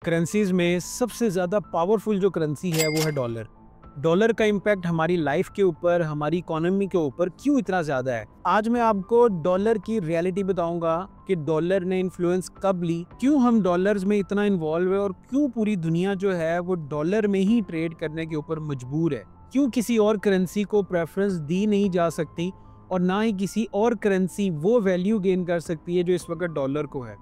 Currencies में सबसे ज़्यादा पावरफुल जो करेंसी है वो है डॉलर। डॉलर का इम्पैक्ट हमारी लाइफ के ऊपर, हमारी इकोनॉमी के ऊपर क्यों इतना ज़्यादा है। आज मैं आपको डॉलर की रियलिटी बताऊंगा कि डॉलर ने इन्फ्लुएंस कब ली, क्यों हम डॉलर्स में इतना इन्वॉल्व है और क्यों पूरी दुनिया जो है वो डॉलर में ही ट्रेड करने के ऊपर मजबूर है। क्यों किसी और करेंसी को प्रेफरेंस दी नहीं जा सकती और ना ही किसी और करेंसी वो वैल्यू गेन कर सकती है जो इस वक्त डॉलर को है।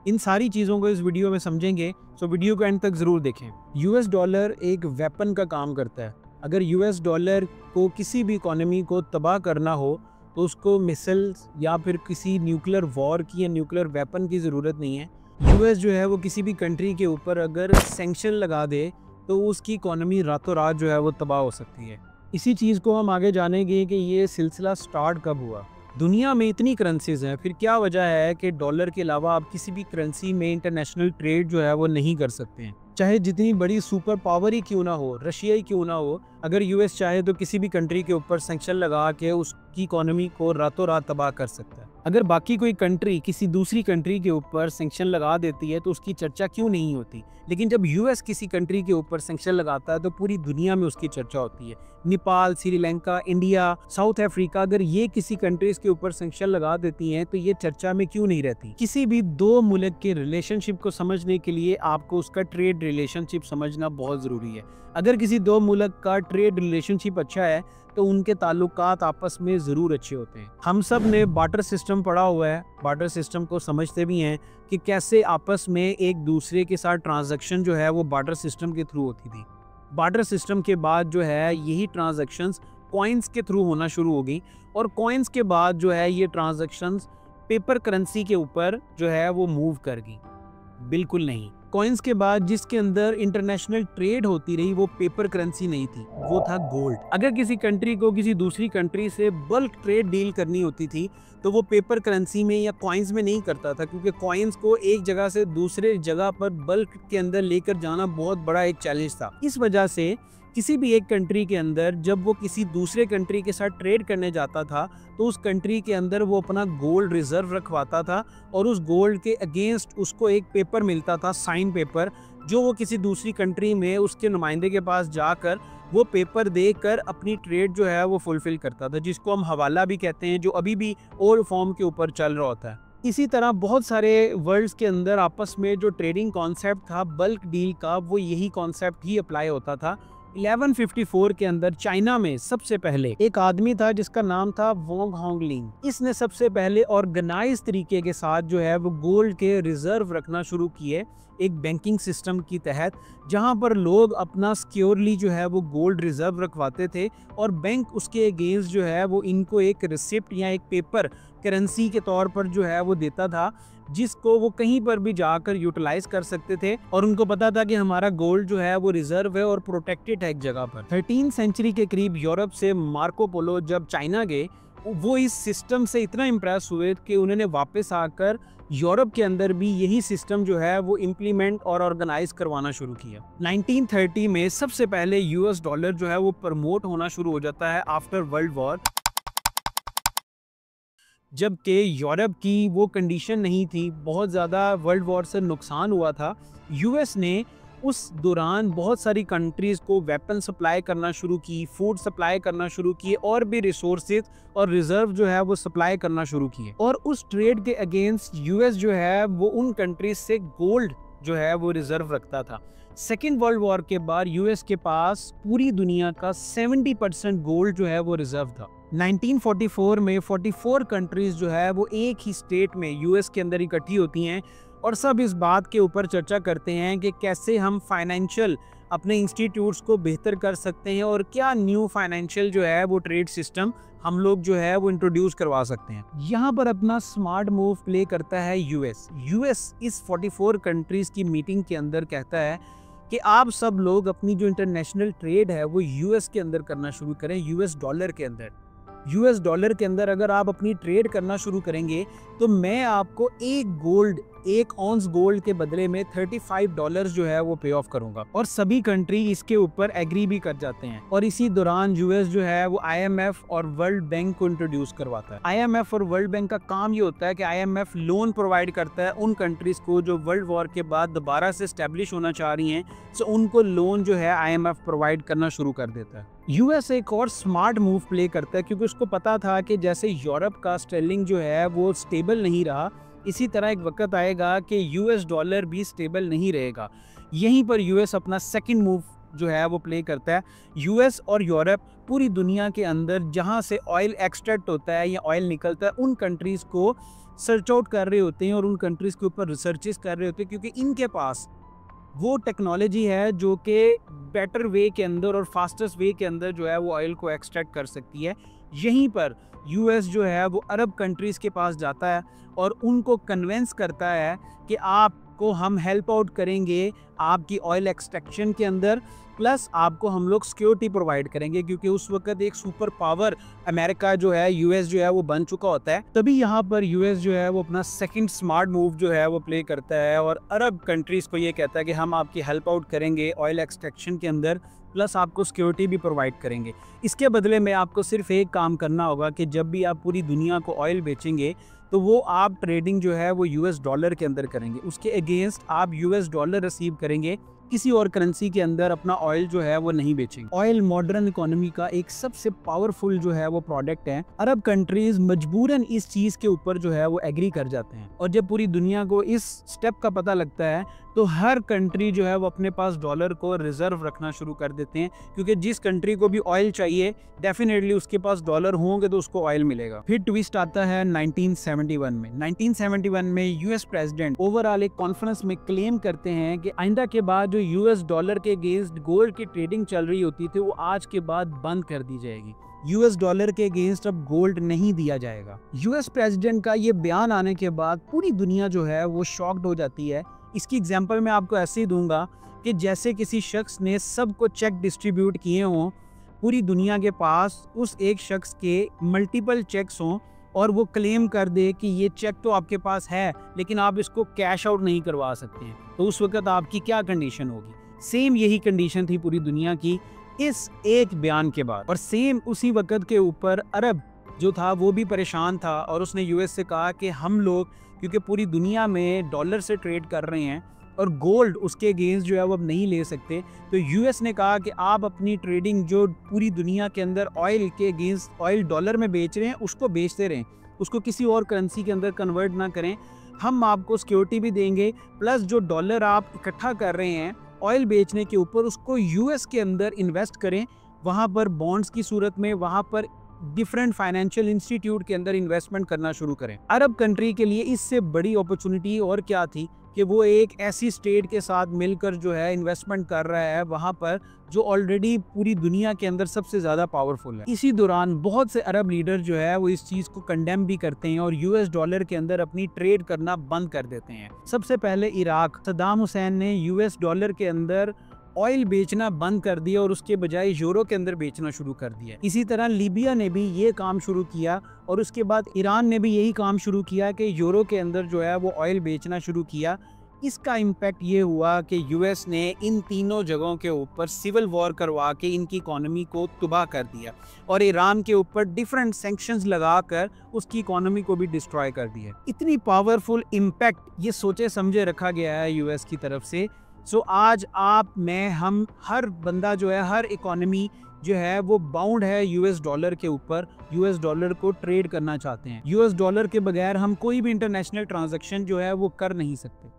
इन सारी चीज़ों को इस वीडियो में समझेंगे, तो वीडियो को एंड तक ज़रूर देखें। यूएस डॉलर एक वेपन का काम करता है। अगर यूएस डॉलर को किसी भी इकोनॉमी को तबाह करना हो तो उसको मिसाइल्स या फिर किसी न्यूक्लियर वॉर की या न्यूक्लियर वेपन की ज़रूरत नहीं है। यूएस जो है वो किसी भी कंट्री के ऊपर अगर सैंक्शन लगा दे तो उसकी इकोनॉमी रातों रात जो है वो तबाह हो सकती है। इसी चीज़ को हम आगे जानेंगे कि ये सिलसिला स्टार्ट कब हुआ। दुनिया में इतनी करेंसीज हैं, फिर क्या वजह है कि डॉलर के अलावा आप किसी भी करेंसी में इंटरनेशनल ट्रेड जो है वो नहीं कर सकते हैं। चाहे जितनी बड़ी सुपर पावर ही क्यों ना हो, रशिया ही क्यों ना हो, अगर यूएस चाहे तो किसी भी कंट्री के ऊपर सैंक्शन लगा के उसकी इकोनॉमी को रातों रात तबाह कर सकता है। अगर बाकी कोई कंट्री किसी दूसरी कंट्री के ऊपर सैंक्शन लगा देती है तो उसकी चर्चा क्यों नहीं होती, लेकिन जब यूएस किसी कंट्री के ऊपर सैंक्शन लगाता है तो पूरी दुनिया में उसकी चर्चा होती है। Nepal, Sri Lanka, India, south Africa, अगर ये किसी कंट्रीज के ऊपर सैंक्शन लगा देती हैं तो ये चर्चा में क्यों नहीं रहती। किसी भी दो मुल्क के रिलेशनशिप को समझने के लिए आपको उसका ट्रेड रिलेशनशिप समझना बहुत जरूरी है। अगर किसी दो मुल्क का ट्रेड रिलेशनशिप अच्छा है तो उनके ताल्लुकात आपस में ज़रूर अच्छे होते हैं। हम सब ने बार्टर सिस्टम पढ़ा हुआ है, बार्टर सिस्टम को समझते भी हैं कि कैसे आपस में एक दूसरे के साथ ट्रांजैक्शन जो है वो बार्टर सिस्टम के थ्रू होती थी। बार्टर सिस्टम के बाद जो है यही ट्रांजैक्शंस कॉइन्स के थ्रू होना शुरू हो गई और कॉइन्स के बाद जो है ये ट्रांजैक्शंस पेपर करेंसी के ऊपर जो है वो मूव कर गई। बिल्कुल नहीं। कॉइन्स के बाद जिसके अंदर इंटरनेशनल ट्रेड होती रही वो पेपर करेंसी नहीं थी, वो था गोल्ड। अगर किसी कंट्री को किसी दूसरी कंट्री से बल्क ट्रेड डील करनी होती थी तो वो पेपर करेंसी में या कॉइन्स में नहीं करता था, क्योंकि कॉइन्स को एक जगह से दूसरे जगह पर बल्क के अंदर लेकर जाना बहुत बड़ा एक चैलेंज था। इस वजह से किसी भी एक कंट्री के अंदर जब वो किसी दूसरे कंट्री के साथ ट्रेड करने जाता था तो उस कंट्री के अंदर वो अपना गोल्ड रिजर्व रखवाता था और उस गोल्ड के अगेंस्ट उसको एक पेपर मिलता था, साइन पेपर, जो वो किसी दूसरी कंट्री में उसके नुमाइंदे के पास जाकर वो पेपर देकर अपनी ट्रेड जो है वो फुलफिल करता था, जिसको हम हवाला भी कहते हैं, जो अभी भी ओल्ड फॉर्म के ऊपर चल रहा होता है। इसी तरह बहुत सारे वर्ल्ड्स के अंदर आपस में जो ट्रेडिंग कॉन्सेप्ट था बल्क डील का, वो यही कॉन्सेप्ट ही अप्लाई होता था। 1154 के अंदर चाइना में सबसे पहले एक आदमी था जिसका नाम था वोंग होंगलिंग। इसने सबसे पहले ऑर्गेनाइज तरीके के साथ जो है वो गोल्ड के रिजर्व रखना शुरू किए एक बैंकिंग सिस्टम की तहत, जहां पर लोग अपना सिक्योरली जो है वो गोल्ड रिजर्व रखवाते थे और बैंक उसके अगेंस्ट जो है वो इनको एक रिसिप्ट या एक पेपर करेंसी के तौर पर जो है वो देता था, जिसको वो कहीं पर भी जाकर यूटिलाइज कर सकते थे और उनको पता था कि हमारा गोल्ड जो है वो रिजर्व है और प्रोटेक्टेड है एक जगह पर। 13वीं सेंचुरी के करीब यूरोप से मार्को पोलो जब चाइना गए, वो इस सिस्टम से इतना इम्प्रेस हुए कि उन्होंने वापस आकर यूरोप के अंदर भी यही सिस्टम जो है वो इम्प्लीमेंट और ऑर्गेनाइज करवाना शुरू किया। 1930 में सबसे पहले यूएस डॉलर जो है वो प्रमोट होना शुरू हो जाता है आफ्टर वर्ल्ड वॉर, जबकि यूरोप की वो कंडीशन नहीं थी, बहुत ज़्यादा वर्ल्ड वॉर से नुकसान हुआ था। यूएस ने उस दौरान बहुत सारी कंट्रीज़ को वेपन सप्लाई करना शुरू की, फूड सप्लाई करना शुरू किए और भी रिसोर्सेज और रिजर्व जो है वो सप्लाई करना शुरू किए। और उस ट्रेड के अगेंस्ट यूएस जो है वो उन कंट्रीज से गोल्ड जो है वो रिजर्व रखता था। सेकेंड वर्ल्ड वॉर के बाद यूएस के पास पूरी दुनिया का 70% गोल्ड जो है वो रिजर्व था। 1944 में 44 कंट्रीज जो है वो एक ही स्टेट में यूएस के अंदर इकट्ठी होती हैं और सब इस बात के ऊपर चर्चा करते हैं कि कैसे हम फाइनेंशियल अपने इंस्टीट्यूट्स को बेहतर कर सकते हैं और क्या न्यू फाइनेंशियल जो है वो ट्रेड सिस्टम हम लोग जो है वो इंट्रोड्यूस करवा सकते हैं। यहाँ पर अपना स्मार्ट मूव प्ले करता है यूएस। यूएस इस 44 कंट्रीज की मीटिंग के अंदर कहता है कि आप सब लोग अपनी जो इंटरनेशनल ट्रेड है वो यूएस के अंदर करना शुरू करें, यूएस डॉलर के अंदर। यूएस डॉलर के अंदर अगर आप अपनी ट्रेड करना शुरू करेंगे तो मैं आपको एक गोल्ड एक ऑन्स गोल्ड के बदले में $35 जो है वो पे ऑफ करूंगा। और सभी कंट्री इसके ऊपर एग्री भी कर जाते हैं। और इसी दौरान यूएस जो है वो IMF और वर्ल्ड बैंक को इंट्रोड्यूस करवाता है। IMF और वर्ल्ड बैंक का काम ये होता है कि IMF लोन प्रोवाइड करता है उन कंट्रीज को जो वर्ल्ड वॉर के बाद दोबारा से स्टैब्लिश होना चाह रही हैं, तो उनको लोन जो है IMF प्रोवाइड करना शुरू कर देता है। यूएस एक और स्मार्ट मूव प्ले करता है, क्योंकि उसको पता था कि जैसे यूरोप का स्टर्लिंग जो है वो स्टेबल नहीं रहा, इसी तरह एक वक्त आएगा कि यूएस डॉलर भी स्टेबल नहीं रहेगा। यहीं पर यूएस अपना सेकंड मूव जो है वो प्ले करता है। यूएस और यूरोप पूरी दुनिया के अंदर जहां से ऑयल एक्सट्रैक्ट होता है या ऑयल निकलता है, उन कंट्रीज़ को सर्च आउट कर रहे होते हैं और उन कंट्रीज़ के ऊपर रिसर्चेस कर रहे होते हैं, क्योंकि इनके पास वो टेक्नोलॉजी है जो कि बेटर वे के अंदर और फास्टेस्ट वे के अंदर जो है वो ऑयल को एक्सट्रैक्ट कर सकती है। यहीं पर यूएस जो है वो अरब कंट्रीज़ के पास जाता है और उनको कन्वेंस करता है कि आपको हम हेल्प आउट करेंगे आपकी ऑयल एक्सट्रैक्शन के अंदर, प्लस आपको हम लोग सिक्योरिटी प्रोवाइड करेंगे, क्योंकि उस वक्त एक सुपर पावर अमेरिका जो है, यूएस जो है वो बन चुका होता है। तभी यहाँ पर यूएस जो है वो अपना सेकंड स्मार्ट मूव जो है वो प्ले करता है और अरब कंट्रीज़ को ये कहता है कि हम आपकी हेल्प आउट करेंगे ऑयल एक्सट्रैक्शन के अंदर, प्लस आपको सिक्योरिटी भी प्रोवाइड करेंगे। इसके बदले में आपको सिर्फ एक काम करना होगा कि जब भी आप पूरी दुनिया को ऑयल बेचेंगे तो वो आप ट्रेडिंग जो है वो यूएस डॉलर के अंदर करेंगे, उसके अगेंस्ट आप यूएस डॉलर रिसीव करेंगे, किसी और करेंसी के अंदर अपना ऑयल जो है वो नहीं बेचेंगे। ऑयल मॉडर्न इकोनॉमी का एक सबसे पावरफुल जो है वो प्रोडक्ट है। अरब कंट्रीज मजबूरन इस चीज के ऊपर जो है वो एग्री कर जाते हैं, और जब पूरी दुनिया को इस स्टेप का पता लगता है तो हर कंट्री जो है वो अपने पास डॉलर को रिजर्व रखना शुरू कर देते हैं, क्योंकि जिस कंट्री को भी ऑयल चाहिए डेफिनेटली उसके पास डॉलर होंगे तो उसको ऑयल मिलेगा। फिर ट्विस्ट आता है 1971 में। 1971 में यूएस प्रेसिडेंट ओवरऑल एक कॉन्फ्रेंस में क्लेम करते हैं कि आइंदा के बाद जो यूएस डॉलर के अगेंस्ट गोल्ड की ट्रेडिंग चल रही होती थी वो आज के बाद बंद कर दी जाएगी। यूएस डॉलर के अगेंस्ट अब गोल्ड नहीं दिया जाएगा। यूएस प्रेसिडेंट का ये बयान आने के बाद पूरी दुनिया जो है वो शॉक्ड हो जाती है। इसकी एग्जांपल मैं आपको ऐसे ही दूंगा कि जैसे किसी शख्स ने सबको चेक डिस्ट्रीब्यूट किए हों, पूरी दुनिया के पास उस एक शख्स के मल्टीपल चेक्स हों और वो क्लेम कर दे कि ये चेक तो आपके पास है लेकिन आप इसको कैश आउट नहीं करवा सकते हैं, तो उस वक्त आपकी क्या कंडीशन होगी। सेम यही कंडीशन थी पूरी दुनिया की इस एक बयान के बाद। और सेम उसी वक्त के ऊपर अरब जो था वो भी परेशान था और उसने यूएस से कहा कि हम लोग क्योंकि पूरी दुनिया में डॉलर से ट्रेड कर रहे हैं और गोल्ड उसके अगेंस्ट जो है वो अब नहीं ले सकते, तो यूएस ने कहा कि आप अपनी ट्रेडिंग जो पूरी दुनिया के अंदर ऑयल के अगेंस्ट ऑयल डॉलर में बेच रहे हैं उसको बेचते रहें, उसको किसी और करेंसी के अंदर कन्वर्ट ना करें। हम आपको सिक्योरिटी भी देंगे, प्लस जो डॉलर आप इकट्ठा कर रहे हैं ऑयल बेचने के ऊपर उसको यूएस के अंदर इन्वेस्ट करें, वहाँ पर बॉन्ड्स की सूरत में, वहाँ पर डिफरेंट फाइनेंशियल इंस्टीट्यूट के अंदर इन्वेस्टमेंट करना शुरू करें। अरब कंट्री के लिए इससे बड़ी अपॉर्चुनिटी और क्या थी कि वो एक ऐसी स्टेट के साथ मिलकर जो है इन्वेस्टमेंट कर रहा है वहाँ पर जो ऑलरेडी पूरी दुनिया के अंदर सबसे ज़्यादा पावरफुल है। इसी दौरान बहुत से अरब लीडर जो है वो इस चीज़ को कंडेम भी करते हैं और यूएस डॉलर के अंदर अपनी ट्रेड करना बंद कर देते हैं। सबसे पहले इराक, सद्दाम हुसैन ने यूएस डॉलर के अंदर ऑयल बेचना बंद कर दिया और उसके बजाय यूरो के अंदर बेचना शुरू कर दिया। इसी तरह लीबिया ने भी ये काम शुरू किया और उसके बाद ईरान ने भी यही काम शुरू किया कि यूरो के अंदर जो है वो ऑयल बेचना शुरू किया। इसका इम्पैक्ट ये हुआ कि यूएस ने इन तीनों जगहों के ऊपर सिविल वॉर करवा के इनकी इकोनॉमी को तबाह कर दिया और ईरान के ऊपर डिफरेंट सैंक्शंस लगाकर उसकी इकोनॉमी को भी डिस्ट्रॉय कर दिया। इतनी पावरफुल इम्पैक्ट ये सोचे समझे रखा गया है यूएस की तरफ से। सो आज आप, मैं, हम, हर बंदा जो है, हर इकोनॉमी जो है वो बाउंड है यूएस डॉलर के ऊपर। यूएस डॉलर को ट्रेड करना चाहते हैं। यूएस डॉलर के बगैर हम कोई भी इंटरनेशनल ट्रांजैक्शन जो है वो कर नहीं सकते।